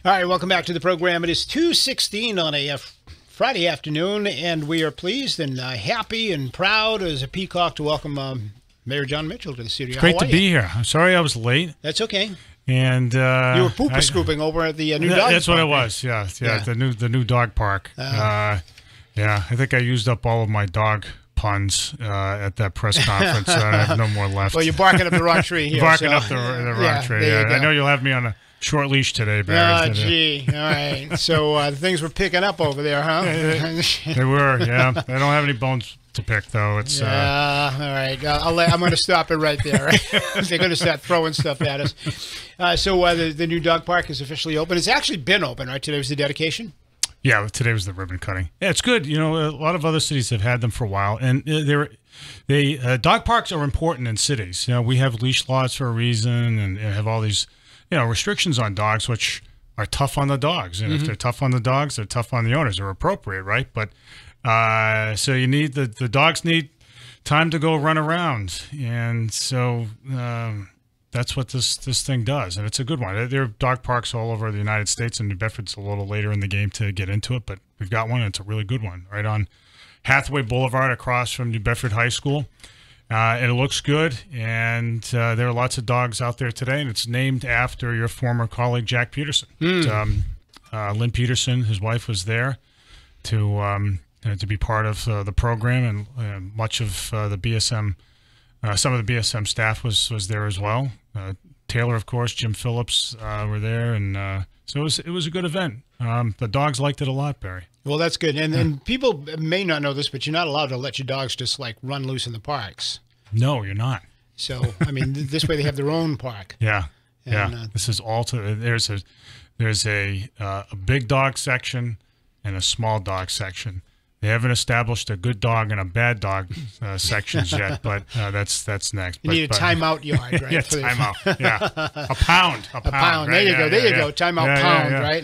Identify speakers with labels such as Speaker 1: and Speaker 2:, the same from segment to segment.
Speaker 1: All right, welcome back to the program. It is 2:16 on a Friday afternoon, and we are pleased and happy and proud as a peacock to welcome Mayor Jon Mitchell to the studio.
Speaker 2: It's great to be here. I'm sorry I was late.
Speaker 1: That's okay.
Speaker 2: And
Speaker 1: you were pooper scooping over at the new dog park.
Speaker 2: That's what it was. Yeah, the new dog park. Yeah, I think I used up all of my dog puns at that press conference. So I have no more left.
Speaker 1: Well, you're barking up the wrong tree here.
Speaker 2: Barking up the wrong tree. Yeah, I know you'll have me on a short leash today, Barry.
Speaker 1: Oh, gee. All right. So things were picking up over there, huh?
Speaker 2: They were, yeah. They don't have any bones to pick, though. It's
Speaker 1: all right. I'm going to stop it right there. Right? They're going to start throwing stuff at us. So the new dog park is officially open. It's actually been open, right? Today was the dedication?
Speaker 2: Yeah, today was the ribbon cutting. Yeah, it's good. You know, a lot of other cities have had them for a while, and dog parks are important in cities. You know, we have leash laws for a reason, and have all these, restrictions on dogs, which are tough on the dogs. And if they're tough on the dogs, they're tough on the owners. They're appropriate, right? But so you need the dogs need time to go run around, and so that's what this thing does, and it's a good one. There are dog parks all over the United States, and New Bedford's a little later in the game to get into it, but we've got one, and it's a really good one, right on Hathaway Boulevard across from New Bedford High School. And it looks good, and there are lots of dogs out there today, and it's named after your former colleague, Jack Peterson. Lynn Peterson, his wife, was there to be part of the program, and much of the BSM, some of the BSM staff was there as well. Taylor, of course, Jim Phillips were there, and so it was a good event. The dogs liked it a lot, Barry.
Speaker 1: Well, that's good. And people may not know this, but you're not allowed to let your dogs just like run loose in the parks.
Speaker 2: No, you're not.
Speaker 1: So, I mean, this way they have their own park.
Speaker 2: Yeah. This is all there's a big dog section and a small dog section. They haven't established a good dog and a bad dog sections yet, but that's next.
Speaker 1: You need a timeout yard, right?
Speaker 2: Yeah, timeout. Yeah, a pound.
Speaker 1: A pound. Right? There you go. Timeout pound, right?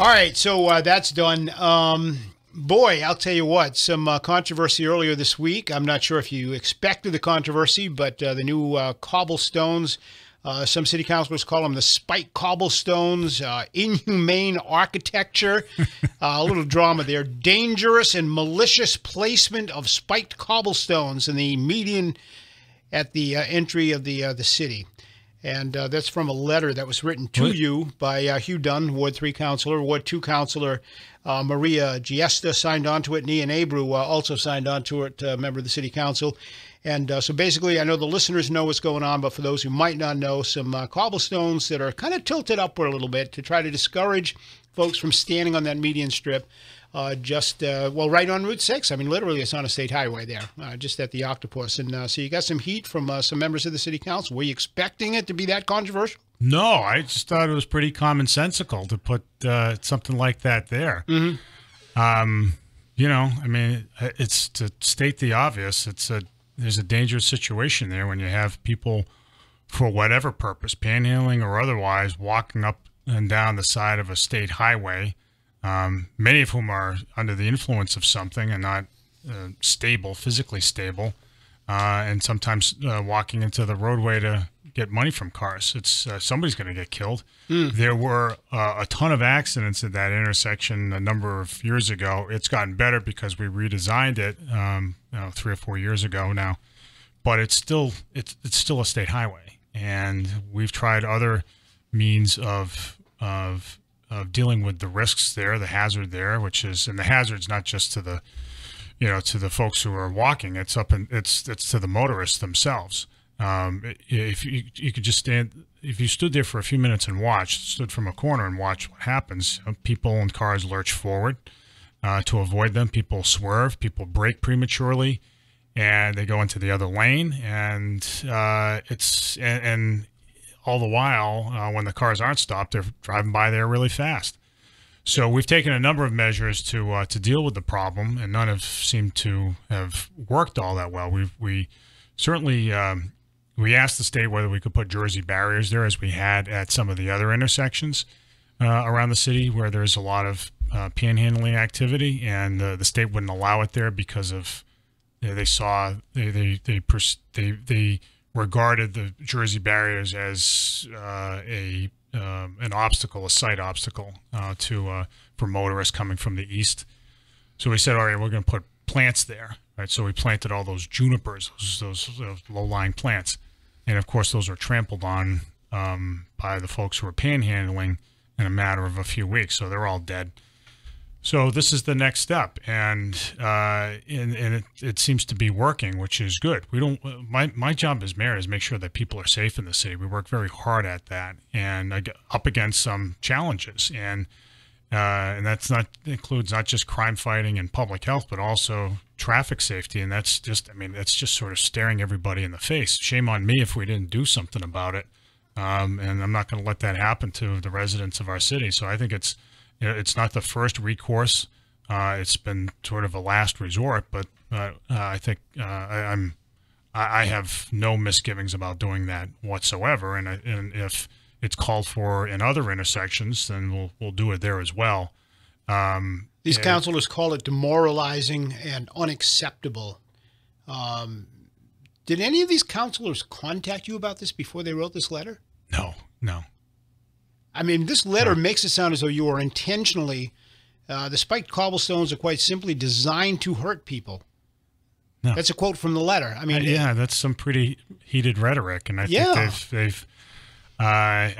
Speaker 1: All right, so that's done. Boy, I'll tell you what, some controversy earlier this week. I'm not sure if you expected the controversy, but the new cobblestones, some city councilors call them the spike cobblestones, inhumane architecture, a little drama there, dangerous and malicious placement of spiked cobblestones in the median at the entry of the city. And that's from a letter that was written to you by Hugh Dunn, Ward 3 councilor. Ward 2 councilor Maria Giesta signed on to it. Ian Abreu also signed on to it, member of the city council. And so basically, I know the listeners know what's going on, but for those who might not know, some cobblestones that are kind of tilted upward a little bit to try to discourage folks from standing on that median strip. Right on Route 6. I mean, literally, it's on a state highway there, just at the Octopus. And so you got some heat from some members of the city council. Were you expecting it to be that controversial?
Speaker 2: No, I just thought it was pretty commonsensical to put something like that there. I mean, it's to state the obvious. There's a dangerous situation there when you have people, for whatever purpose, panhandling or otherwise, walking up and down the side of a state highway. Many of whom are under the influence of something and not physically stable, and sometimes walking into the roadway to get money from cars. It's somebody's going to get killed. There were a ton of accidents at that intersection a number of years ago. It's gotten better because we redesigned it 3 or 4 years ago now, but it's still a state highway, and we've tried other means of dealing with the risks there, the hazard there, and the hazard's not just to the, to the folks who are walking. It's to the motorists themselves. If you could just if you stood there for a few minutes and stood from a corner and watched what happens, people and cars lurch forward to avoid them. People swerve, people brake prematurely, and they go into the other lane, and all the while, when the cars aren't stopped, they're driving by there really fast. So we've taken a number of measures to deal with the problem, and none have seemed to have worked all that well. We certainly we asked the state whether we could put Jersey barriers there, as we had at some of the other intersections around the city where there's a lot of panhandling activity, and the state wouldn't allow it there because of they regarded the Jersey barriers as a an obstacle, a site obstacle for motorists coming from the east. So we said, all right, we're going to put plants there, right? So we planted all those junipers, those low-lying plants, and of course those were trampled on by the folks who were panhandling in a matter of a few weeks. So they're all dead. So this is the next step, and it seems to be working, which is good. We don't. My job as mayor is make sure that people are safe in the city. We work very hard at that, and I get up against some challenges, and includes not just crime fighting and public health, but also traffic safety, and that's just sort of staring everybody in the face. Shame on me if we didn't do something about it, and I'm not going to let that happen to the residents of our city. So I think it's not the first recourse. It's been sort of a last resort, but I think I have no misgivings about doing that whatsoever. And if it's called for in other intersections, then we'll do it there as well.
Speaker 1: These councilors call it demoralizing and unacceptable. Did any of these councilors contact you about this before they wrote this letter?
Speaker 2: No.
Speaker 1: I mean, this letter makes it sound as though you are intentionally, the spiked cobblestones are quite simply designed to hurt people. No. That's a quote from the letter. I mean,
Speaker 2: yeah, that's some pretty heated rhetoric, and I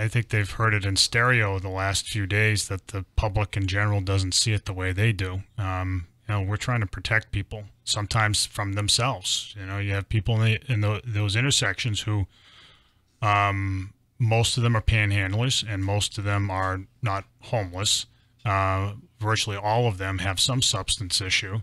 Speaker 2: think they've heard it in stereo the last few days that the public in general doesn't see it the way they do. We're trying to protect people sometimes from themselves. You have people in those intersections who, most of them are panhandlers, and most of them are not homeless. Virtually all of them have some substance issue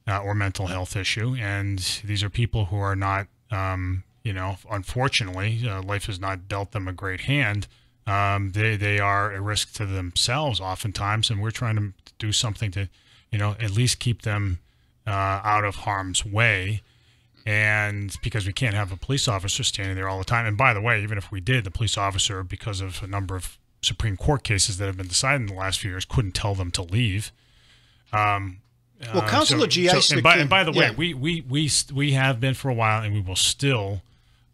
Speaker 2: or mental health issue, and these are people who are not, unfortunately, life has not dealt them a great hand. They are a risk to themselves oftentimes, and we're trying to do something to, at least keep them out of harm's way. And because we can't have a police officer standing there all the time. And by the way, even if we did, the police officer, because of a number of Supreme Court cases that have been decided in the last few years, couldn't tell them to leave.
Speaker 1: Councilor Giesta.
Speaker 2: And by the way, we have been for a while, and we will still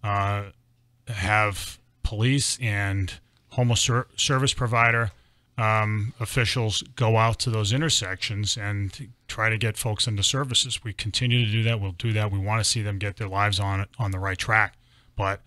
Speaker 2: have police and homeless service provider officials go out to those intersections and try to get folks into services. We continue to do that. We'll do that. We want to see them get their lives on the right track. But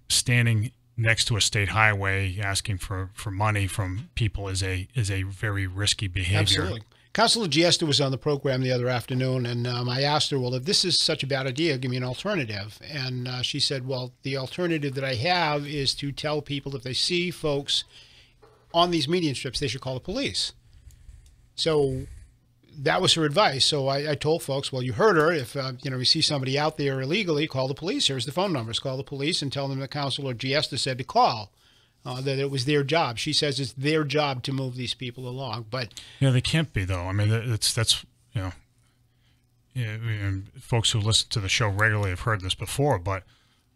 Speaker 2: standing next to a state highway asking for money from people is a very risky behavior.
Speaker 1: Absolutely. Councilor Giesta was on the program the other afternoon, and I asked her, well, if this is such a bad idea, give me an alternative. And she said, well, the alternative that I have is to tell people if they see folks on these median strips, they should call the police. So that was her advice. So I told folks, well, you heard her. If you see somebody out there illegally, call the police. Here's the phone numbers. Call the police and tell them that Councilor Giesta said to call. That it was their job. She says it's their job to move these people along. But
Speaker 2: they can't be, though. I mean, folks who listen to the show regularly have heard this before, but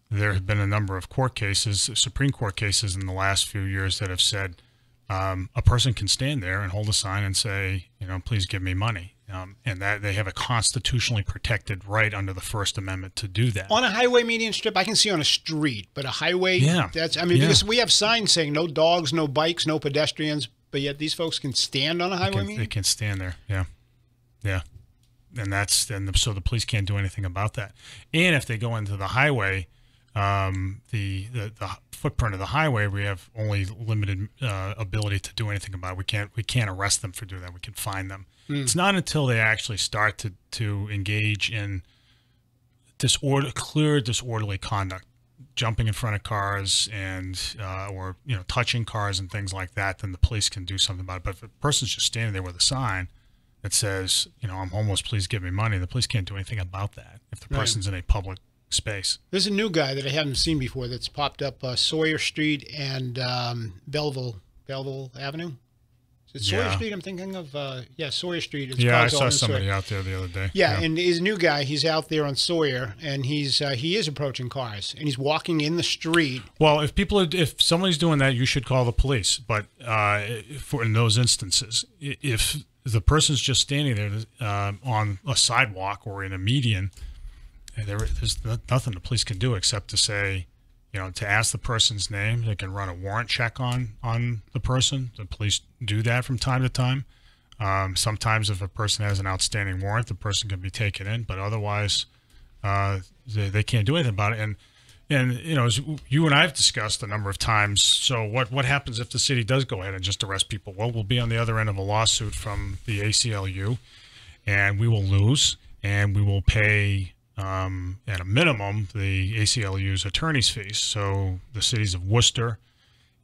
Speaker 2: there have been a number of court cases, Supreme Court cases in the last few years that have said a person can stand there and hold a sign and say, please give me money. And that they have a constitutionally protected right under the First Amendment to do that.
Speaker 1: On a highway median strip, I can see on a street, but a highway, because we have signs saying no dogs, no bikes, no pedestrians, but yet these folks can stand on a highway median?
Speaker 2: They can stand there, yeah. And so the police can't do anything about that. And if they go into the highway, the footprint of the highway, we have only limited ability to do anything about it. We can't arrest them for doing that. We can fine them. It's not until they actually start to engage in clear disorderly conduct, jumping in front of cars and or touching cars and things like that, then the police can do something about it. But if a person's just standing there with a sign that says, I'm homeless, please give me money, the police can't do anything about that if the person's in a public space.
Speaker 1: There's a new guy that I haven't seen before that's popped up Sawyer Street and Belleville Avenue. Is it Sawyer Street I'm thinking of? Sawyer Street.
Speaker 2: I saw somebody out there the other day.
Speaker 1: Yeah, and he's a new guy. He's out there on Sawyer, and he is approaching cars, and he's walking in the street.
Speaker 2: Well, if somebody's doing that, you should call the police. But in those instances, if the person's just standing there on a sidewalk or in a median, there's nothing the police can do except to say, to ask the person's name. They can run a warrant check on the person. The police do that from time to time. Sometimes if a person has an outstanding warrant, the person can be taken in, but otherwise they can't do anything about it. And as you and I have discussed a number of times, so what happens if the city does go ahead and just arrest people? Well, we'll be on the other end of a lawsuit from the ACLU, and we will lose, and we will pay at a minimum the ACLU's attorney's fees. So the cities of Worcester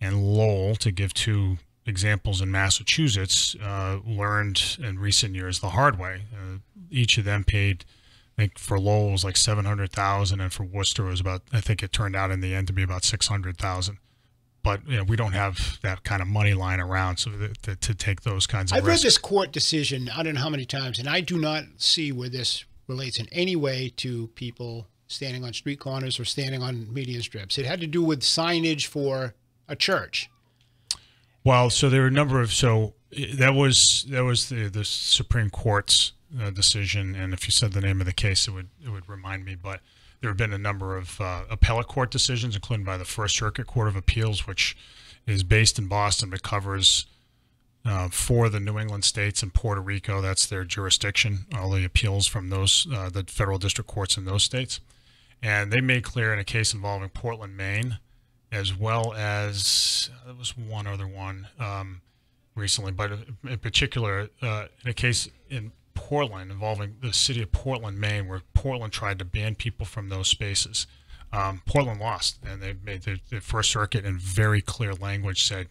Speaker 2: and Lowell, to give two examples in Massachusetts, learned in recent years the hard way. Each of them paid, I think for Lowell it was like $700,000, and for Worcester it was about, I think it turned out in the end to be about $600,000. But we don't have that kind of money lying around to take those kinds of risks.
Speaker 1: I've read this court decision I don't know how many times, and I do not see where this relates in any way to people standing on street corners or standing on median strips. It had to do with signage for a church.
Speaker 2: Well, so there were a number of, that was the Supreme Court's decision, and if you said the name of the case, it would remind me. But there have been a number of appellate court decisions, including by the First Circuit Court of Appeals, which is based in Boston, but covers for the New England states and Puerto Rico. That's their jurisdiction, all the appeals from those, the federal district courts in those states. And they made clear in a case involving Portland, Maine, as well as, there was one other one recently, but in particular, in a case in Portland involving the city of Portland, Maine, where Portland tried to ban people from those spaces. Portland lost, and they made the First Circuit in very clear language said,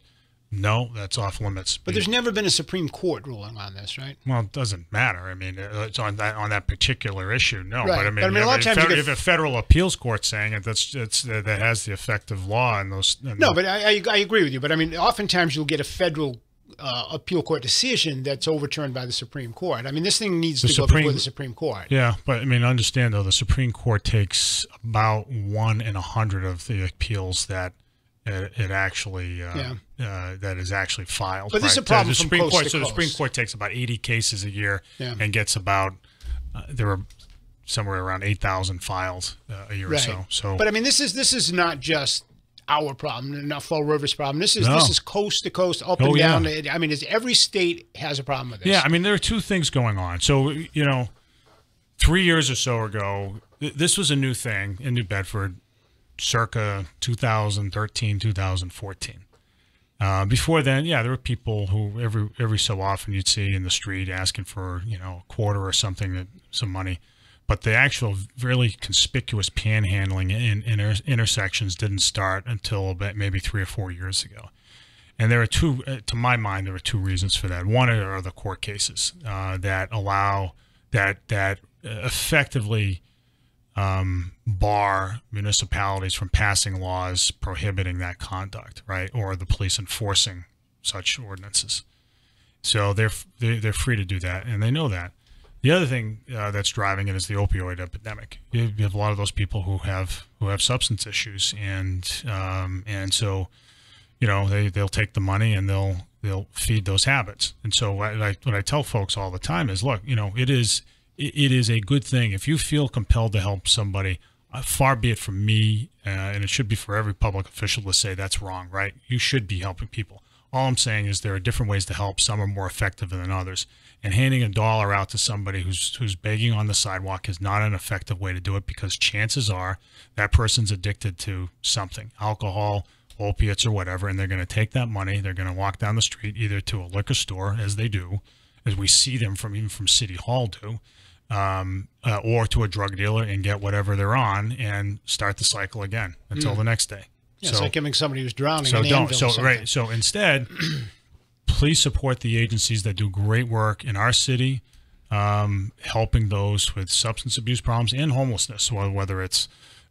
Speaker 2: no, that's off limits.
Speaker 1: But there's never been a Supreme Court ruling on this, right?
Speaker 2: Well, it doesn't matter. I mean, it's on that particular issue. No,
Speaker 1: right.
Speaker 2: But I mean,
Speaker 1: a lot of times
Speaker 2: you have a federal appeals court saying it, that has the effect of law in those.
Speaker 1: No, but I agree with you. But I mean, oftentimes you'll get a federal appeal court decision that's overturned by the Supreme Court. I mean, this thing needs to go before the Supreme Court.
Speaker 2: Yeah, but I mean, understand though, the Supreme Court takes about 1 in 100 of the appeals that it actually that is actually filed.
Speaker 1: But this is a problem
Speaker 2: the
Speaker 1: from
Speaker 2: Supreme
Speaker 1: coast
Speaker 2: Court.
Speaker 1: to
Speaker 2: So
Speaker 1: coast.
Speaker 2: the Supreme Court takes about 80 cases a year and gets about there are somewhere around 8,000 filed a year or so. So,
Speaker 1: but I mean, this is not just our problem, not Fall River's problem. This is coast to coast, up and down. I mean, every state has a problem with this.
Speaker 2: Yeah, I mean, there are two things going on. So 3 years or so ago, this was a new thing in New Bedford, circa 2013, 2014. Before then, there were people who every so often you'd see in the street asking for a quarter or something, some money. But the actual really conspicuous panhandling in intersections didn't start until about maybe 3 or 4 years ago. And there are two, to my mind, there are two reasons for that. One are the court cases that allow that effectively bar municipalities from passing laws prohibiting that conduct, right? Or the police enforcing such ordinances. So they're free to do that, and they know that. The other thing that's driving it is the opioid epidemic. You have a lot of those people who have substance issues, and so they'll take the money and they'll feed those habits. And so what I tell folks all the time is, look, it is a good thing if you feel compelled to help somebody. Far be it from me, and it should be for every public official to say that's wrong, right? You should be helping people. All I'm saying is there are different ways to help. Some are more effective than others. And handing $1 out to somebody who's begging on the sidewalk is not an effective way to do it, because chances are that person's addicted to something, alcohol, opiates, or whatever, and they're going to take that money. They're going to walk down the street either to a liquor store, as they do, as we see them even from City Hall do, or to a drug dealer and get whatever they're on and start the cycle again until the next day.
Speaker 1: Yeah, it's like giving somebody who's drowning an anvil.
Speaker 2: So instead, please support the agencies that do great work in our city, helping those with substance abuse problems and homelessness, whether it's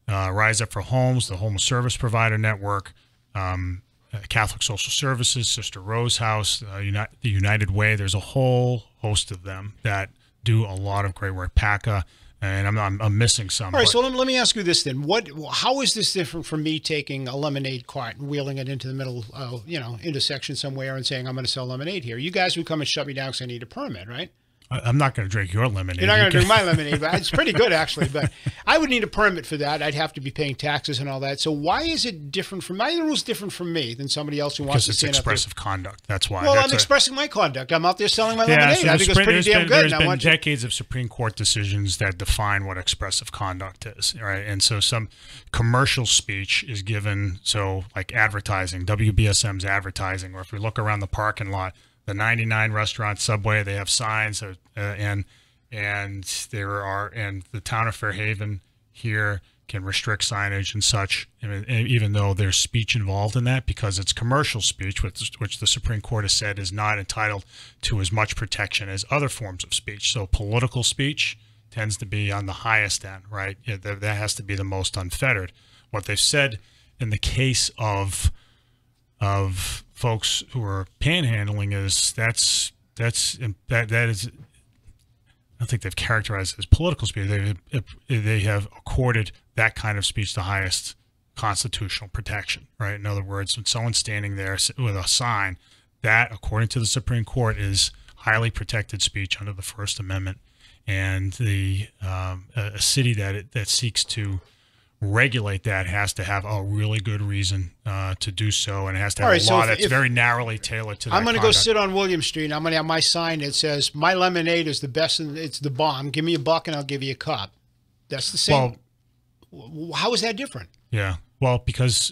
Speaker 2: Rise Up for Homes, the Homeless Service Provider Network, Catholic Social Services, Sister Rose House, the United Way. There's a whole host of them that do a lot of great work. PACA, and I'm missing some.
Speaker 1: All right, so let me ask you this then: how is this different from me taking a lemonade cart and wheeling it into the middle, intersection somewhere and saying I'm going to sell lemonade here? You guys would come and shut me down because I need a permit, right?
Speaker 2: I'm not going to drink your lemonade.
Speaker 1: You're not going to drink my lemonade, but it's pretty good actually. But I would need a permit for that. I'd have to be paying taxes and all that. So why is it different from my rules? Different from me than somebody else who wants to stand up there?
Speaker 2: Because it's expressive conduct. That's why.
Speaker 1: Well, I'm expressing my conduct. I'm out there selling my lemonade. I think it's pretty damn good.
Speaker 2: There's been decades of Supreme Court decisions that define what expressive conduct is, right? And so some commercial speech is given. So like advertising, WBSM's advertising, or if we look around the parking lot. The 99 restaurant, Subway, they have signs, and the town of Fairhaven here can restrict signage and such, even though there's speech involved in that, because it's commercial speech, which the Supreme Court has said is not entitled to as much protection as other forms of speech. So political speech tends to be on the highest end, right? That has to be the most unfettered. What they've said in the case of folks who are panhandling is that is, I don't think they've characterized it as political speech. They have accorded that kind of speech the highest constitutional protection, right? In other words, when someone's standing there with a sign, that, according to the Supreme Court, is highly protected speech under the First Amendment, and a city that seeks to regulate that has to have a really good reason to do so, and it has to have a law that's very narrowly tailored to that.
Speaker 1: I'm going to go sit on William Street, and I'm going to have my sign that says, "My lemonade is the best, and it's the bomb. Give me a buck, and I'll give you a cup." That's the same. Well, how is that different?
Speaker 2: Yeah. Well, because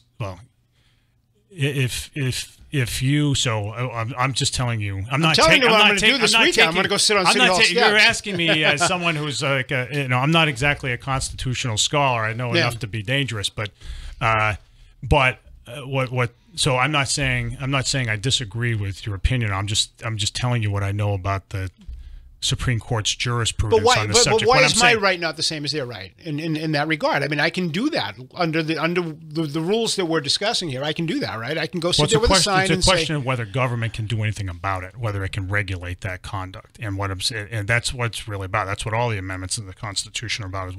Speaker 2: if you, so I'm just telling you, I'm
Speaker 1: telling you what I'm going to do this weekend. I'm going to go sit on City Hall steps.
Speaker 2: You're asking me as someone who's like, I'm not exactly a constitutional scholar. I know enough to be dangerous, but what? So I'm not saying I disagree with your opinion. I'm just telling you what I know about the Supreme Court's jurisprudence on the subject.
Speaker 1: But why is my right not the same as their right in that regard? I mean, I can do that under the rules that we're discussing here. I can do that, right? I can go sit there with a sign and say.
Speaker 2: It's a question of whether government can do anything about it, whether it can regulate that conduct, and that's what it's really about. That's what all the amendments in the Constitution are about: is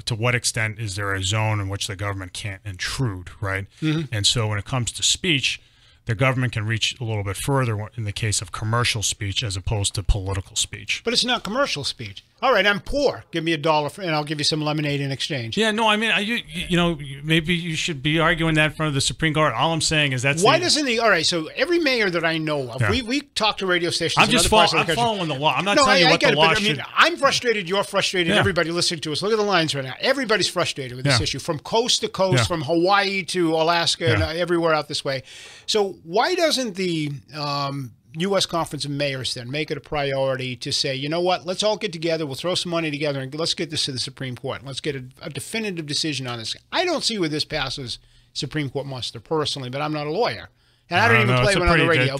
Speaker 2: to what extent is there a zone in which the government can't intrude, right? Mm-hmm. And so when it comes to speech, the government can reach a little bit further in the case of commercial speech as opposed to political speech.
Speaker 1: But it's not commercial speech. All right, I'm poor. Give me $1 and I'll give you some lemonade in exchange.
Speaker 2: Yeah, no, I mean, maybe you should be arguing that in front of the Supreme Court. All I'm saying is that's
Speaker 1: all right, so every mayor that I know of, we talk to radio stations.
Speaker 2: I'm following the law. I'm not telling you what the law should.
Speaker 1: I'm frustrated. You're frustrated. Yeah. Everybody listening to us. Look at the lines right now. Everybody's frustrated with this issue, from coast to coast, from Hawaii to Alaska and everywhere out this way. So why doesn't the U.S. Conference of Mayors then make it a priority to say, you know what, let's all get together, we'll throw some money together, and let's get this to the Supreme Court. Let's get a definitive decision on this. I don't see where this passes Supreme Court muster personally, but I'm not a lawyer. And I don't even play one on the radio.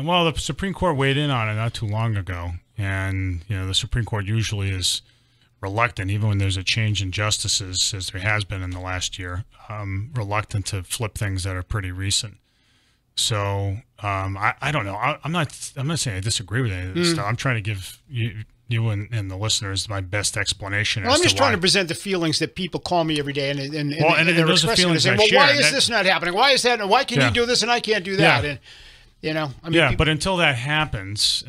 Speaker 2: Well, the Supreme Court weighed in on it not too long ago. And, the Supreme Court usually is reluctant, even when there's a change in justices, as there has been in the last year, reluctant to flip things that are pretty recent. So I don't know. I'm not saying I disagree with any of this stuff. I'm trying to give you and the listeners my best explanation.
Speaker 1: Well, I'm just trying to present the feelings that people call me every day, and they're expressing it. Saying, well, why is this not happening? Why is that? And why can you do this and I can't do that? And
Speaker 2: but until that happens,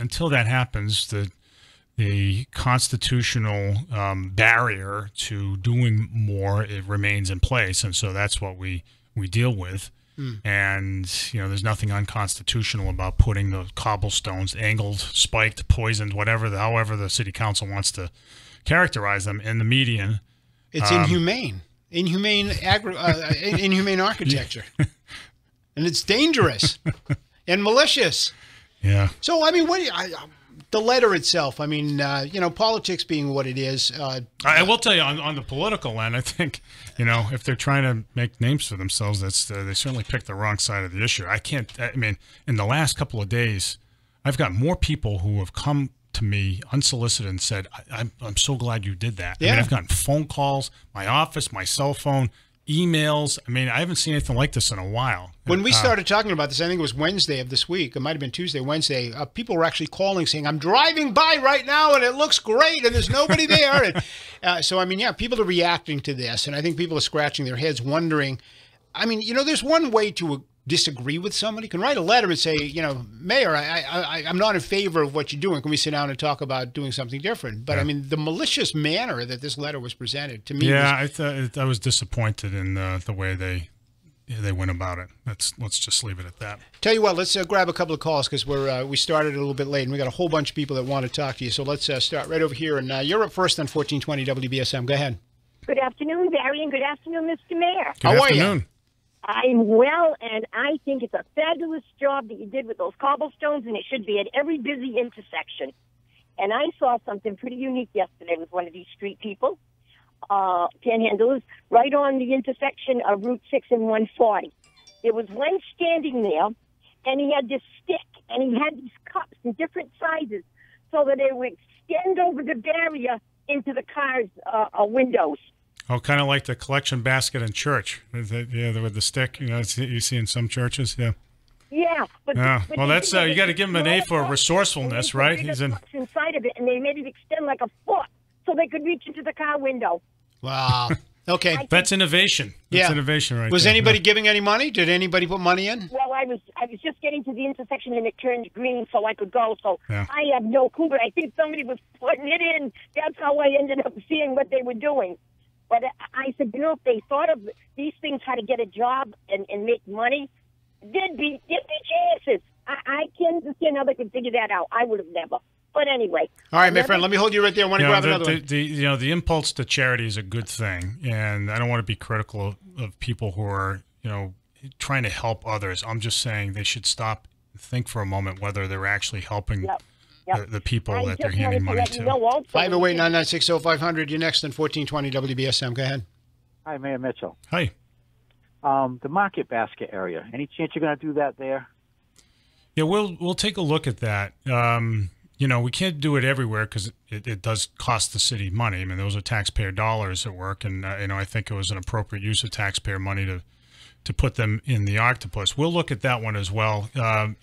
Speaker 2: the constitutional barrier to doing more, it remains in place, and so that's what we deal with. And there's nothing unconstitutional about putting the cobblestones, angled, spiked, poisoned, however the city council wants to characterize them, in the median.
Speaker 1: It's inhumane architecture, and it's dangerous and malicious.
Speaker 2: Yeah.
Speaker 1: So I mean, the letter itself, I mean, politics being what it is.
Speaker 2: I will tell you, on the political end, I think, if they're trying to make names for themselves, they certainly picked the wrong side of the issue. I mean, in the last couple of days, I've got more people who have come to me unsolicited and said, I'm so glad you did that. Yeah. I mean, I've gotten phone calls, my office, my cell phone, emails. I mean, I haven't seen anything like this in a while.
Speaker 1: When we started talking about this, I think it was Wednesday of this week. It might have been Tuesday, Wednesday. People were actually calling saying, I'm driving by right now and it looks great and there's nobody there. And, so, I mean, people are reacting to this. And I think people are scratching their heads wondering, I mean, there's one way to disagree with somebody can write a letter and say, Mayor, I'm not in favor of what you're doing. Can we sit down and talk about doing something different? But I mean, the malicious manner that this letter was presented to me.
Speaker 2: Yeah, I was disappointed in the way they went about it. Let's just leave it at that.
Speaker 1: Tell you what, let's grab a couple of calls because we started a little bit late and we got a whole bunch of people that want to talk to you. So let's start right over here. And you're up first on 1420 WBSM. Go ahead.
Speaker 3: Good afternoon, Barry, and good afternoon, Mr. Mayor.
Speaker 2: Good afternoon.
Speaker 3: I'm well, and I think it's a fabulous job that you did with those cobblestones, and it should be at every busy intersection. And I saw something pretty unique yesterday with one of these street people, panhandlers, right on the intersection of Route 6 and 140. There was one standing there, and he had this stick, and he had these cups in different sizes so that it would extend over the barrier into the car's windows.
Speaker 2: Oh, kind of like the collection basket in church. With the stick, you see in some churches, yeah.
Speaker 3: Yeah, but
Speaker 2: well, that's you got to give him an A for resourcewulness, right?
Speaker 3: He's inside of it, and they made it extend like a foot so they could reach into the car window.
Speaker 1: Wow. Okay,
Speaker 2: that's innovation. That's innovation, right?
Speaker 1: Was anybody giving any money? Did anybody put money in?
Speaker 3: Well, I was just getting to the intersection, and it turned green, so I could go. So I have no clue, but I think somebody was putting it in. That's how I ended up seeing what they were doing. But I said, if they thought of these things, how to get a job and make money, there'd be chances. I can't understand how they could figure that out. I would have never. But anyway.
Speaker 1: All right, my friend, let me hold you right there. I want to grab another one.
Speaker 2: The impulse to charity is a good thing, and I don't want to be critical of people who are, trying to help others. I'm just saying they should stop and think for a moment whether they're actually helping the people that they're handing money to.
Speaker 1: 508-996-0500. You're next on 1420 WBSM. Go ahead.
Speaker 4: Hi, Mayor Mitchell.
Speaker 2: Hi.
Speaker 4: The market basket area. Any chance you're going to do that there?
Speaker 2: Yeah, we'll take a look at that. We can't do it everywhere because it does cost the city money. I mean, those are taxpayer dollars at work, and I think it was an appropriate use of taxpayer money to put them in the octopus. We'll look at that one as well. On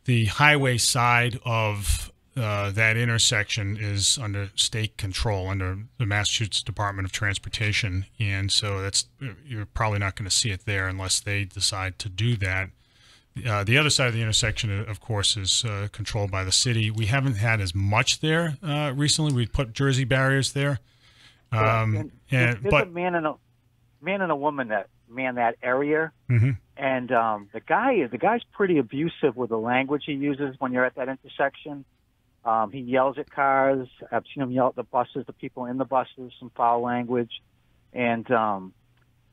Speaker 2: the highway side of that intersection is under state control, under the Massachusetts Department of Transportation, and so you're probably not going to see it there unless they decide to do that. The other side of the intersection, of course, is controlled by the city. We haven't had as much there recently. We put Jersey barriers there,
Speaker 4: there's a man and a woman that man that area, and the guy's pretty abusive with the language he uses when you're at that intersection. He yells at cars. I've seen him yell at the buses, the people in the buses, some foul language, and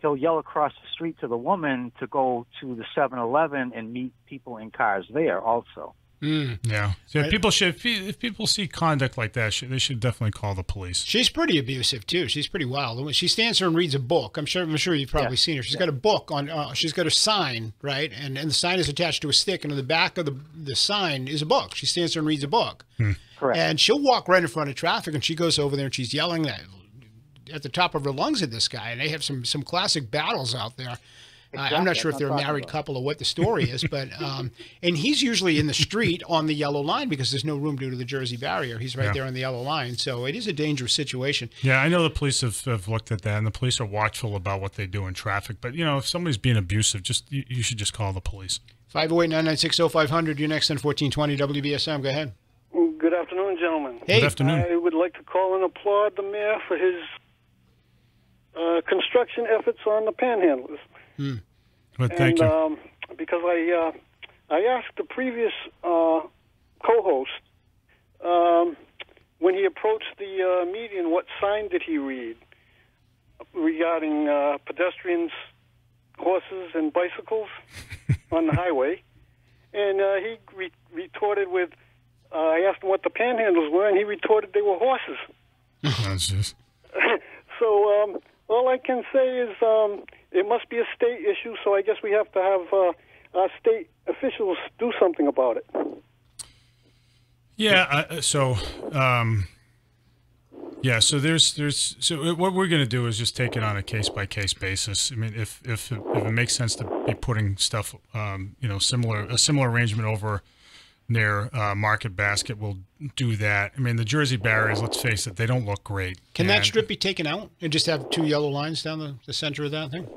Speaker 4: he'll yell across the street to the woman to go to the 7-Eleven and meet people in cars there also.
Speaker 2: Yeah. So people should, if people see conduct like that, they should definitely call the police.
Speaker 1: She's pretty abusive too. She's pretty wild. She stands there and reads a book. I'm sure you've probably seen her. She's got a book on. She's got a sign, right, and the sign is attached to a stick, and on the back of the sign is a book. She stands there and reads a book.
Speaker 4: Correct.
Speaker 1: And she'll walk right in front of traffic, and she goes over there and she's yelling at the top of her lungs at this guy, and they have some classic battles out there.
Speaker 4: Exactly.
Speaker 1: I'm not sure if they're a married couple or what the story is, but and he's usually in the street on the yellow line because there's no room due to the Jersey barrier. He's right there on the yellow line, so it is a dangerous situation.
Speaker 2: Yeah, I know the police have looked at that, and the police are watchful about what they do in traffic. But if somebody's being abusive, you should just call the police.
Speaker 1: 508-996-0500. You're next on 1420 WBSM. Go ahead.
Speaker 5: Good afternoon, gentlemen.
Speaker 1: Hey.
Speaker 2: Good afternoon.
Speaker 5: I would like to call and applaud the mayor for his construction efforts on the panhandlers.
Speaker 2: Well, thank you.
Speaker 5: Because I asked the previous co-host when he approached the median, what sign did he read regarding pedestrians, horses, and bicycles on the highway? And he retorted with, I asked him what the panhandlers were, and he retorted they were horses.
Speaker 2: That's just...
Speaker 5: So all I can say is it must be a state issue, so I guess we have to have our state officials do something about it.
Speaker 2: Yeah. So what we're going to do is just take it on a case by case basis. I mean, if it makes sense to be putting stuff, a similar arrangement over near Market Basket, we'll do that. I mean, the Jersey barriers, let's face it, they don't look great.
Speaker 1: Can that strip be taken out and just have two yellow lines down the center of that thing?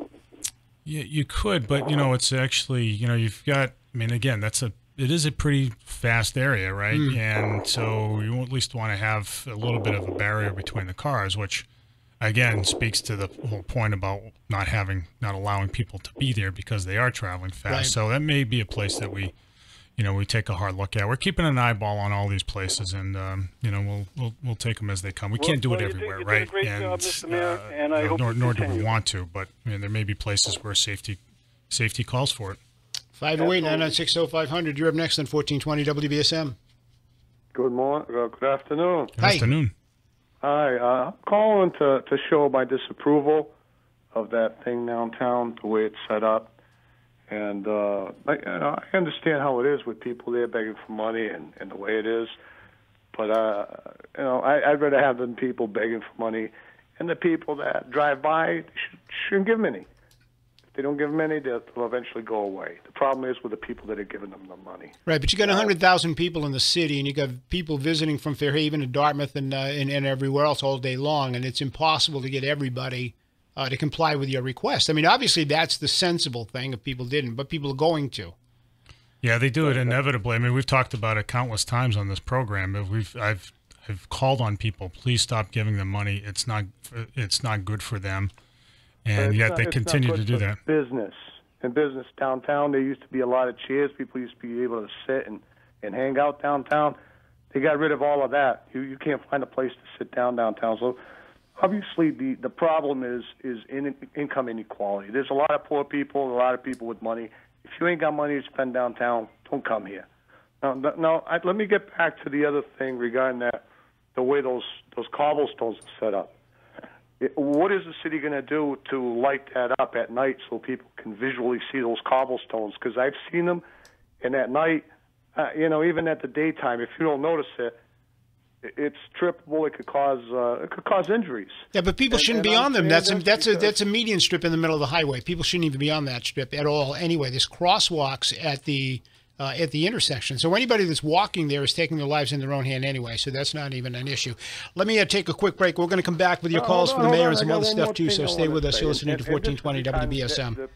Speaker 2: You could, but it's actually, you've got. I mean, again, it is a pretty fast area, right? And so you at least want to have a little bit of a barrier between the cars, which, again, speaks to the whole point about not allowing people to be there because they are traveling fast. Right. So that may be a place that we take a hard look at. We're keeping an eyeball on all these places, and we'll take them as they come. We can't do it everywhere, right?
Speaker 5: Did a great job, Mr. Mayor, and I hope
Speaker 2: nor do we want to, but there may be places where safety calls for it.
Speaker 1: 508-996-0500. You're up next on 1420 WBSM.
Speaker 6: Good morning. Good afternoon.
Speaker 2: Good afternoon.
Speaker 6: Hi. I'm calling to show my disapproval of that thing downtown, the way it's set up. And I understand how it is with people there begging for money and the way it is. But, I'd rather have them people begging for money. And the people that drive by shouldn't give them any. They don't give them any, they'll eventually go away. The problem is with the people that are giving them the money.
Speaker 1: Right, but you got 100,000 people in the city, and you got people visiting from Fairhaven to Dartmouth and everywhere else all day long, and it's impossible to get everybody to comply with your request. I mean, obviously that's the sensible thing if people didn't, but people are going to.
Speaker 2: Yeah, they do it inevitably. I mean, we've talked about it countless times on this program. I've called on people, please stop giving them money. It's not good for them. And yet they continue to do that.
Speaker 6: In business downtown, there used to be a lot of chairs. People used to be able to sit and hang out downtown. They got rid of all of that. You can't find a place to sit down downtown. So obviously the problem is income inequality. There's a lot of poor people, a lot of people with money. If you ain't got money to spend downtown, don't come here. Now let me get back to the other thing regarding the way those cobblestones are set up. What is the city going to do to light that up at night so people can visually see those cobblestones? Because I've seen them, and at night, even at the daytime, if you don't notice it, it's trippable. It could cause injuries.
Speaker 1: Yeah, but people shouldn't be on them. That's a median strip in the middle of the highway. People shouldn't even be on that strip at all. Anyway, there's crosswalks at the intersection. So anybody that's walking there is taking their lives in their own hand anyway, so that's not even an issue. Let me take a quick break. We're going to come back with your calls for the mayor and some other stuff too, so stay with us. You're listening to 1420 WBSM.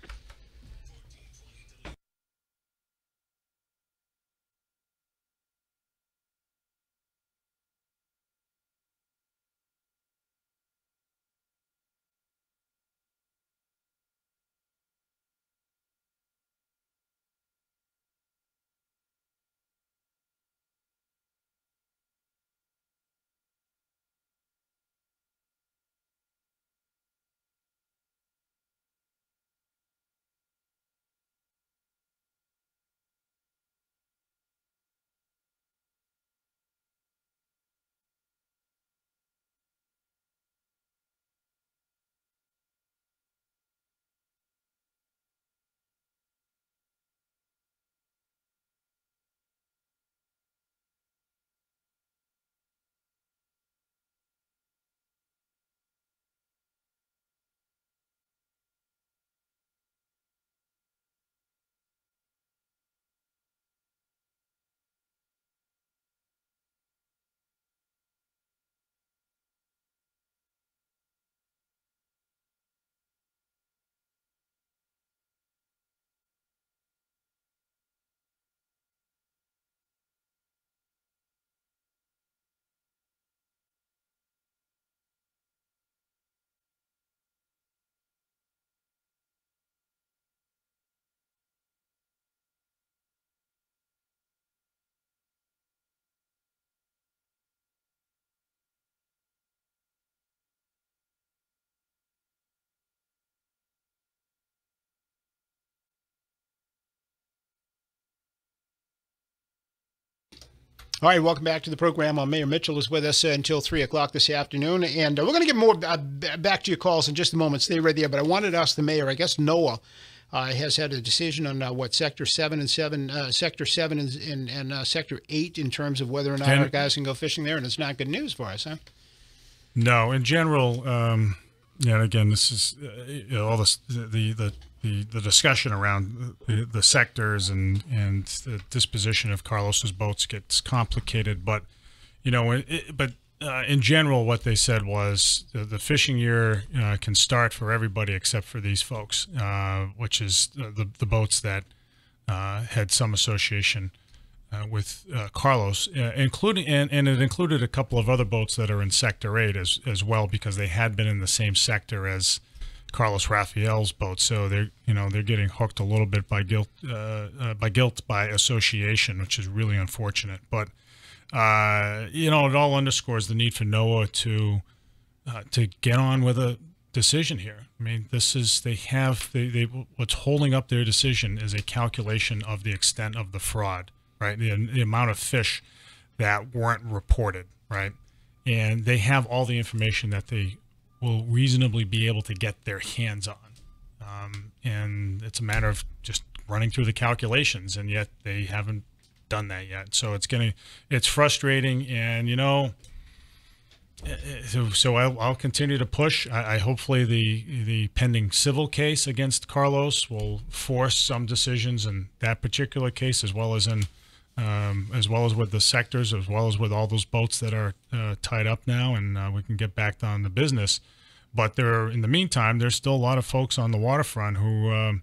Speaker 1: All right, welcome back to the program. Mayor Mitchell is with us until 3 o'clock this afternoon, and we're going to get more back to your calls in just a moment. Stay right there, but I wanted to ask the mayor, I guess NOAA has had a decision on what Sector 7 and Sector 7 and Sector 8 in terms of whether or not our guys can go fishing there, and it's not good news for us, huh?
Speaker 2: No, in general, and again, this is all this the discussion around the sectors and the disposition of Carlos's boats gets complicated, but but in general, what they said was the fishing year can start for everybody except for these folks, which is the boats that had some association with Carlos, including and it included a couple of other boats that are in Sector 8 as well, because they had been in the same sector as Carlos Raphael's boat. So they're getting hooked a little bit by guilt by association, which is really unfortunate. But it all underscores the need for NOAA to get on with a decision here. I mean, what's holding up their decision is a calculation of the extent of the fraud, right? The amount of fish that weren't reported, right? And they have all the information that they will reasonably be able to get their hands on. And it's a matter of just running through the calculations, and yet they haven't done that yet. So it's frustrating, and so I'll continue to push. I hopefully the pending civil case against Carlos will force some decisions in that particular case, as well as with the sectors, as well as with all those boats that are tied up now, and we can get back down to business. But in the meantime, there's still a lot of folks on the waterfront who are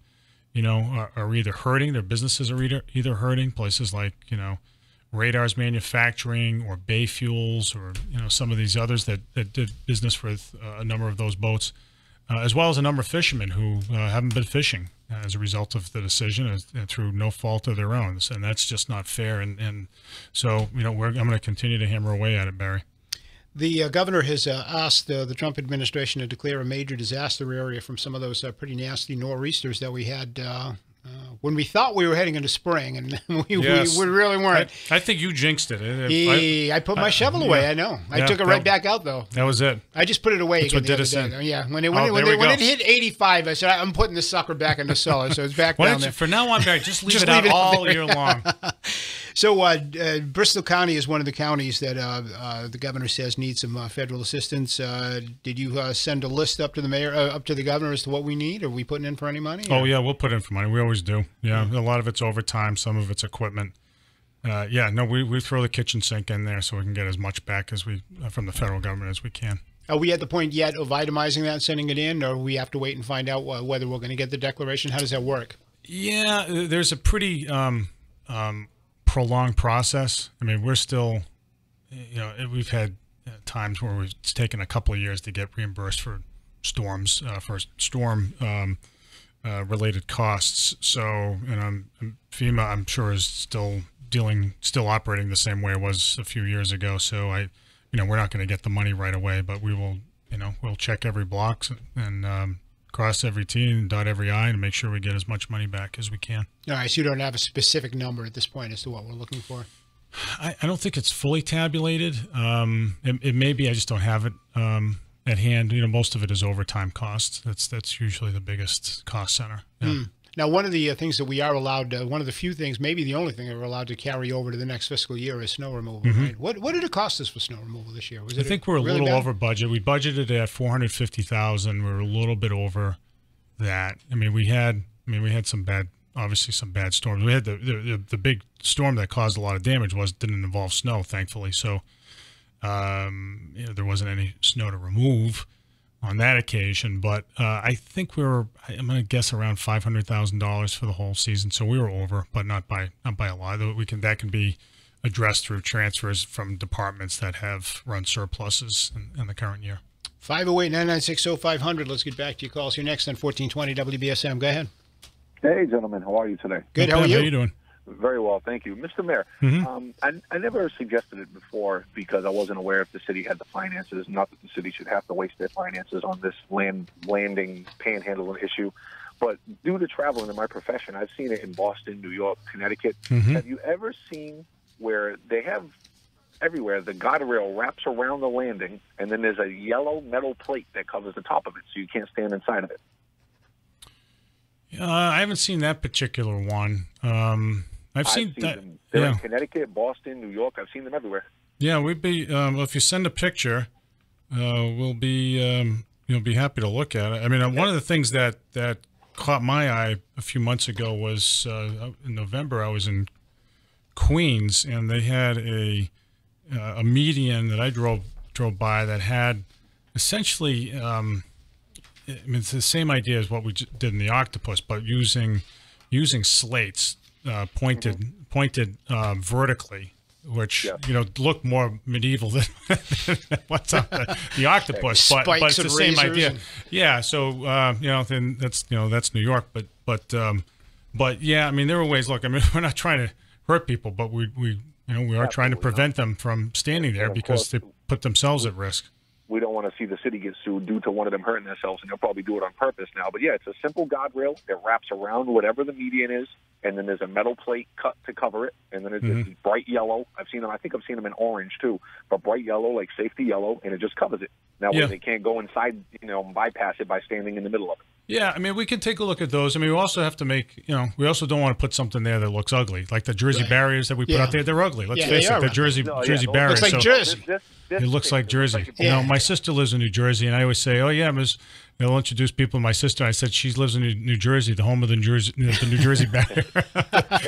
Speaker 2: either hurting, their businesses are either hurting, places like, Radar's Manufacturing or Bay Fuels or, some of these others that did business with a number of those boats, as well as a number of fishermen who haven't been fishing as a result of the decision through no fault of their own. And that's just not fair. And so, I'm going to continue to hammer away at it, Barry.
Speaker 1: The governor has asked the Trump administration to declare a major disaster area from some of those pretty nasty nor'easters that we had when we thought we were heading into spring, and we really weren't.
Speaker 2: I think you jinxed it.
Speaker 1: I put my shovel away. I know. I took it right back out, though.
Speaker 2: That was it.
Speaker 1: I just put it away.
Speaker 2: That's what did us in.
Speaker 1: Yeah. When it hit 85, I said, I'm putting this sucker back in the cellar. So it's back down there.
Speaker 2: For now on, Barry, just leave it out all year long.
Speaker 1: So Bristol County is one of the counties that the governor says needs some federal assistance. Did you send a list up to the mayor, up to the governor as to what we need? Are we putting in for any money?
Speaker 2: Oh, yeah, we'll put in for money. We always do. Yeah, a lot of it's overtime. Some of it's equipment. We throw the kitchen sink in there so we can get as much back from the federal government as we can.
Speaker 1: Are we at the point yet of itemizing that and sending it in, or we have to wait and find out whether we're going to get the declaration? How does that work?
Speaker 2: Yeah, there's a pretty prolonged process. I mean, we're still, we've had times where it's taken a couple of years to get reimbursed for storms, related costs. So, FEMA, I'm sure, is still operating the same way it was a few years ago. So we're not going to get the money right away, but we will, we'll check every block and cross every T and dot every I and make sure we get as much money back as we can.
Speaker 1: All right, so you don't have a specific number at this point as to what we're looking for?
Speaker 2: I don't think it's fully tabulated. It may be, I just don't have it at hand. Most of it is overtime costs. That's usually the biggest cost center. Yeah.
Speaker 1: Now, one of the things that we are allowed, one of the few things, maybe the only thing that we're allowed to carry over to the next fiscal year is snow removal. Right? What did it cost us for snow removal this year?
Speaker 2: I think we're a little over budget. We budgeted at $450,000. We're a little bit over that. We had some bad storms. We had the big storm that caused a lot of damage didn't involve snow, thankfully. So there wasn't any snow to remove on that occasion, but I think I'm going to guess around $500,000 for the whole season. So we were over, but not by a lot. That can be addressed through transfers from departments that have run surpluses in the current year.
Speaker 1: 508-996-0500. Let's get back to your calls here next on 1420 WBSM. Go ahead.
Speaker 7: Hey, gentlemen. How are you today?
Speaker 1: Good. How are you?
Speaker 2: How are you doing?
Speaker 7: Very well, thank you. Mr. Mayor, I never suggested it before because I wasn't aware if the city had the finances. Not that the city should have to waste their finances on this landing panhandling issue. But due to traveling in my profession, I've seen it in Boston, New York, Connecticut. Have you ever seen where they have everywhere the guardrail wraps around the landing and then there's a yellow metal plate that covers the top of it so you can't stand inside of it?
Speaker 2: I haven't seen that particular one. I've seen that.
Speaker 7: They're in Connecticut, Boston, New York. I've seen them everywhere.
Speaker 2: Yeah, we'd be if you send a picture, we'll be happy to look at it. One of the things that caught my eye a few months ago was in November. I was in Queens, and they had a median that I drove drove by that had essentially, I mean, it's the same idea as what we did in the octopus, but using slates pointed vertically, which look more medieval than what's on the octopus, but it's the same idea. Yeah, so then that's New York, but yeah, I mean, there are ways. Look, I mean, we're not trying to hurt people, but we are trying to prevent them from standing there because they put themselves at risk.
Speaker 7: We don't want to see the city get sued due to one of them hurting themselves, and they'll probably do it on purpose now. But yeah, it's a simple guardrail that wraps around whatever the median is, and then there's a metal plate cut to cover it, and then it's bright yellow. I think I've seen them in orange too, but bright yellow, like safety yellow, and it just covers it. Now they can't go inside, bypass it by standing in the middle of it.
Speaker 2: Yeah, I mean, we can take a look at those. I mean, we also have to make, we also don't want to put something there that looks ugly, like the Jersey barriers that we put out there. They're ugly. Let's face it, they're Jersey barriers.
Speaker 1: Looks like Jersey.
Speaker 2: It looks like Jersey. My sister lives in New Jersey, and I always say, "Oh yeah, they'll introduce people to my sister." I said she lives in New Jersey, the home of the New Jersey barrier.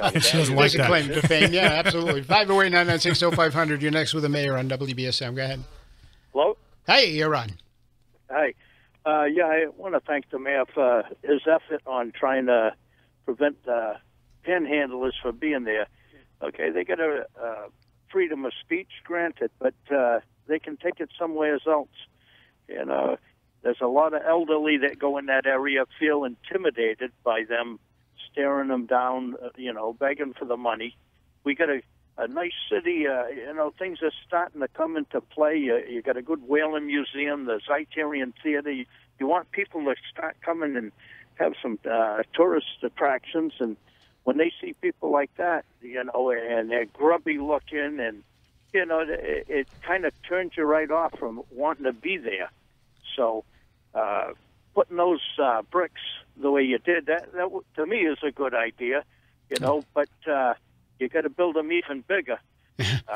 Speaker 2: And she doesn't like that.
Speaker 1: Claim to fame, yeah, absolutely. 508-996-0500. You're next with the mayor on WBSM. Go ahead.
Speaker 8: Hello.
Speaker 1: Hey, you're on.
Speaker 8: Hi. I want to thank the mayor for his effort on trying to prevent panhandlers from being there. Okay, they get a freedom of speech granted, but they can take it somewhere else. There's a lot of elderly that go in that area, feel intimidated by them staring them down, begging for the money. We got a nice city, things are starting to come into play. You got a good whaling museum, the Zeitarian Theater. You want people to start coming and have some tourist attractions. And when they see people like that, and they're grubby looking, and, it kind of turns you right off from wanting to be there. So putting those bricks the way you did, that to me is a good idea, but you got to build them even bigger.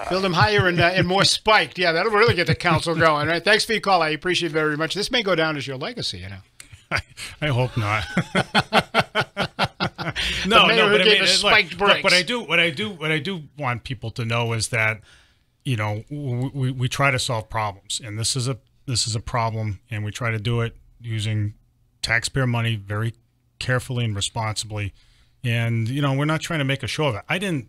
Speaker 1: Build them higher and more spiked. Yeah, that'll really get the council going. Right? Thanks for your call. I appreciate it very much. This may go down as your legacy,
Speaker 2: I hope not.
Speaker 1: No, but I mean, spiked bricks.
Speaker 2: What I do want people to know is that, we try to solve problems, and this is a problem, and we try to do it using taxpayer money very carefully and responsibly. And, we're not trying to make a show of it. I didn't,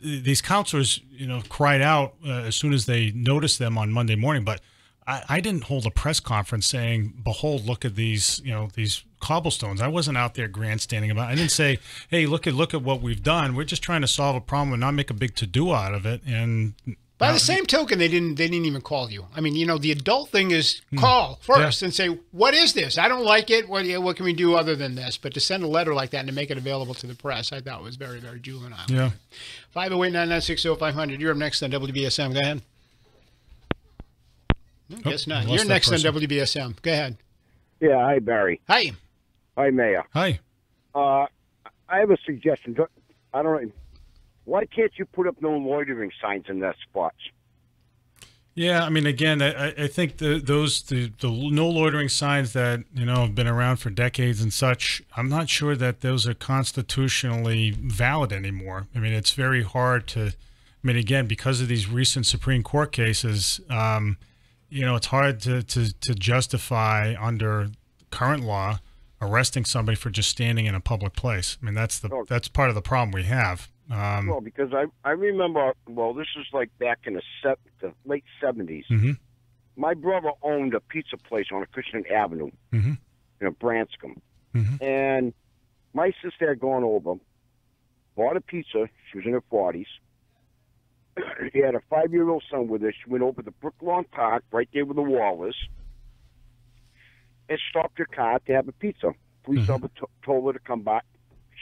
Speaker 2: these counselors, cried out as soon as they noticed them on Monday morning, but I didn't hold a press conference saying, behold, look at these, these cobblestones. I wasn't out there grandstanding about it. I didn't say, hey, look at what we've done. We're just trying to solve a problem and not make a big to-do out of it. And
Speaker 1: by the same token, they didn't even call you. I mean, the adult thing is call first and say, what is this? I don't like it. What can we do other than this? But to send a letter like that and to make it available to the press, I thought was very, very juvenile.
Speaker 2: Yeah.
Speaker 1: 508-996-0500. You're up next on WBSM. Go ahead. No, guess not. You're next on WBSM. Go ahead.
Speaker 9: Yeah, hi, Barry.
Speaker 1: Hi.
Speaker 9: Hi, Mayor.
Speaker 2: Hi.
Speaker 9: I have a suggestion. I don't know. Why can't you put up no loitering signs in that spots?
Speaker 2: Yeah, I mean, again, I think the no loitering signs that have been around for decades and such, I'm not sure that those are constitutionally valid anymore. I mean, it's very hard to. I mean, again, because of these recent Supreme Court cases, it's hard to justify under current law arresting somebody for just standing in a public place. I mean, that's part of the problem we have.
Speaker 9: Well, because I remember, this is like back in the late 70s.
Speaker 2: Mm-hmm.
Speaker 9: My brother owned a pizza place on Christian Avenue in Branscombe.
Speaker 2: Mm-hmm.
Speaker 9: And my sister had gone over, bought a pizza. She was in her 40s. She had a 5-year-old son with her. She went over to Brooklawn Park, right there where the wall is, and stopped her car to have a pizza. Police officer told her to come back,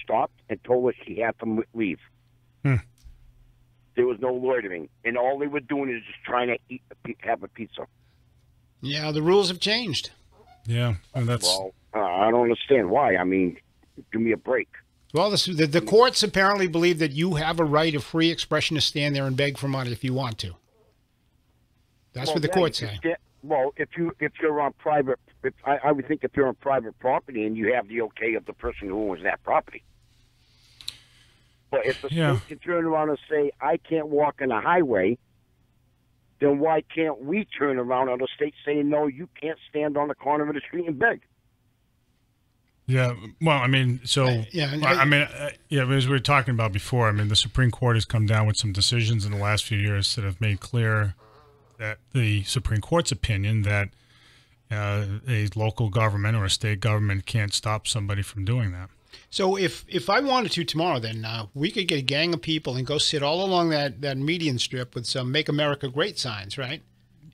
Speaker 9: stopped, and told her she had to leave. There was no loitering, and all they were doing is just trying to have a pizza.
Speaker 1: Yeah, the rules have changed.
Speaker 2: Yeah, and that's.
Speaker 9: Well, I don't understand why. I mean, give me a break.
Speaker 1: Well, the courts apparently believe that you have a right of free expression to stand there and beg for money if you want to. That's what the courts say.
Speaker 9: If you're on private, I would think if you're on private property and you have the okay of the person who owns that property. But if the state can turn around and say, I can't walk on a highway, then why can't we turn around on the state saying, no, you can't stand on the corner of the street and beg?
Speaker 2: Yeah, well, I mean, so, as we were talking about before, I mean, the Supreme Court has come down with some decisions in the last few years that have made clear that the Supreme Court's opinion that a local government or a state government can't stop somebody from doing that.
Speaker 1: So if I wanted to tomorrow, then we could get a gang of people and go sit all along that median strip with some "Make America Great" signs, right?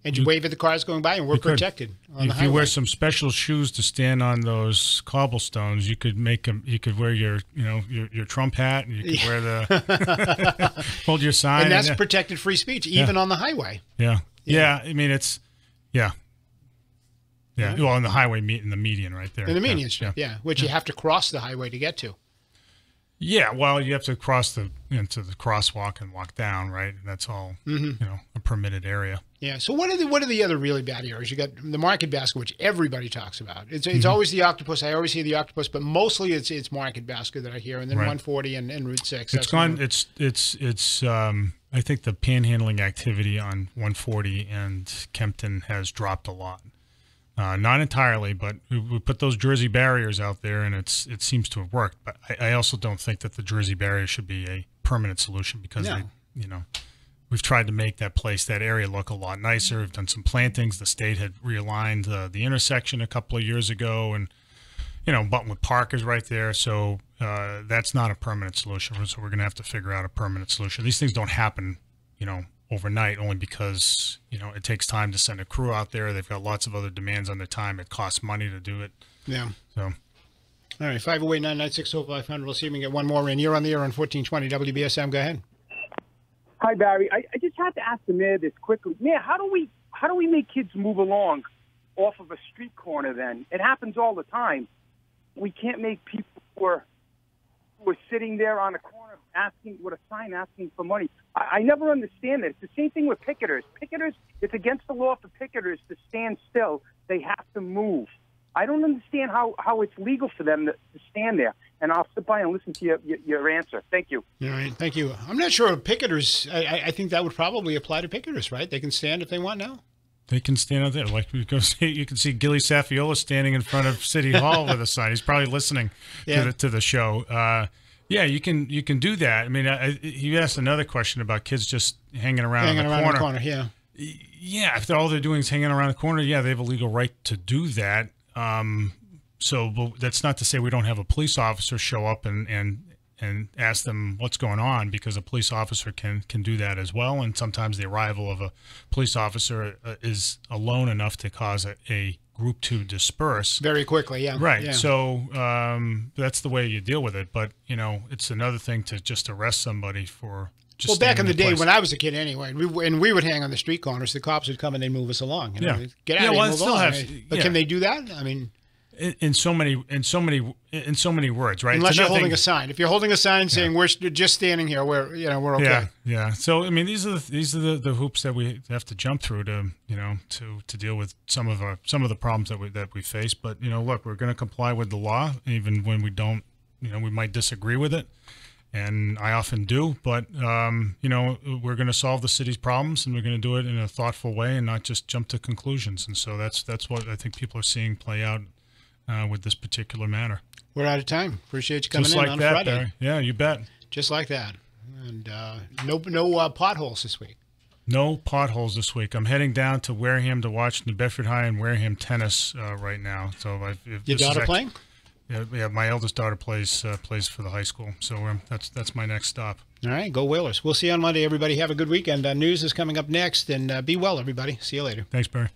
Speaker 1: And you wave at the cars going by, and we're protected on the highway.
Speaker 2: If you wear some special shoes to stand on those cobblestones, you could make them. You could wear your Trump hat, and you could wear the hold your sign,
Speaker 1: and that's protected free speech, even on the highway.
Speaker 2: Yeah. I mean, it's yeah. Well, on the highway, in the median, right there.
Speaker 1: In the median strip, which you have to cross the highway to get to.
Speaker 2: Yeah, well, you have to cross into the crosswalk and walk down, right? That's all, a permitted area.
Speaker 1: Yeah. So what are the other really bad areas? You got the Market Basket, which everybody talks about. It's always the octopus. I always hear the octopus, but mostly it's Market Basket that I hear, and then 140 and Route 6.
Speaker 2: It's gone. It's. I think the panhandling activity on 140 and Kempton has dropped a lot. Not entirely, but we put those Jersey barriers out there, and it seems to have worked. But I also don't think that the Jersey barrier should be a permanent solution because we've tried to make that area look a lot nicer. We've done some plantings. The state had realigned the intersection a couple of years ago, and Buttonwood Park is right there. So that's not a permanent solution. So we're going to have to figure out a permanent solution. These things don't happen, overnight, only because it takes time to send a crew out there. They've got lots of other demands on their time. It costs money to do it.
Speaker 1: Yeah.
Speaker 2: So,
Speaker 1: all right, 508-996-0500. We'll see if we can get one more in. You're on the air on 1420 WBSM. Go ahead.
Speaker 10: Hi, Barry. I just have to ask the mayor this quickly. Mayor, how do we make kids move along off of a street corner? Then it happens all the time. We can't make people who are sitting there on a corner asking with a sign asking for money. I never understand that. It's the same thing with picketers. It's against the law for picketers to stand still. They have to move. I don't understand how it's legal for them to stand there. And I'll sit by and listen to your answer. Thank you.
Speaker 1: All right, thank you. I'm not sure picketers. I think that would probably apply to picketers, right? They can stand if they want now.
Speaker 2: They can stand out there. Like you can see Gilly Safiola standing in front of City Hall with a sign. He's probably listening to the show. Yeah, you can do that. I mean, you asked another question about kids just hanging around the corner. Yeah, if all they're doing is hanging around the corner, they have a legal right to do that. So that's not to say we don't have a police officer show up and ask them what's going on, because a police officer can do that as well. And sometimes the arrival of a police officer is alone enough to cause a group to disperse
Speaker 1: very quickly. Yeah.
Speaker 2: Right.
Speaker 1: Yeah.
Speaker 2: So that's the way you deal with it. But, it's another thing to just arrest somebody for just.
Speaker 1: Well, back in the day when I was a kid anyway, and we would hang on the street corners, the cops would come and they'd move us along. Get out of here, move along. But can they do that? I mean,
Speaker 2: in so many words, right?
Speaker 1: Unless you're holding a sign. If you're holding a sign saying we're just standing here, we're okay.
Speaker 2: Yeah. So I mean, these are the hoops that we have to jump through to deal with some of the problems that we face. But look, we're going to comply with the law, even when we don't. We might disagree with it, and I often do. But we're going to solve the city's problems, and we're going to do it in a thoughtful way, and not just jump to conclusions. And so that's what I think people are seeing play out with this particular matter.
Speaker 1: We're out of time. Appreciate you coming
Speaker 2: just
Speaker 1: in
Speaker 2: like
Speaker 1: on
Speaker 2: that,
Speaker 1: Friday.
Speaker 2: Barry. Yeah, you bet.
Speaker 1: Just like that. And no potholes this week.
Speaker 2: No potholes this week. I'm heading down to Wareham to watch New Bedford High and Wareham tennis right now. So
Speaker 1: your daughter playing?
Speaker 2: Yeah, my eldest daughter plays for the high school. So that's my next stop.
Speaker 1: All right, go Whalers. We'll see you on Monday, everybody. Have a good weekend. News is coming up next, and be well, everybody. See you later.
Speaker 2: Thanks, Barry.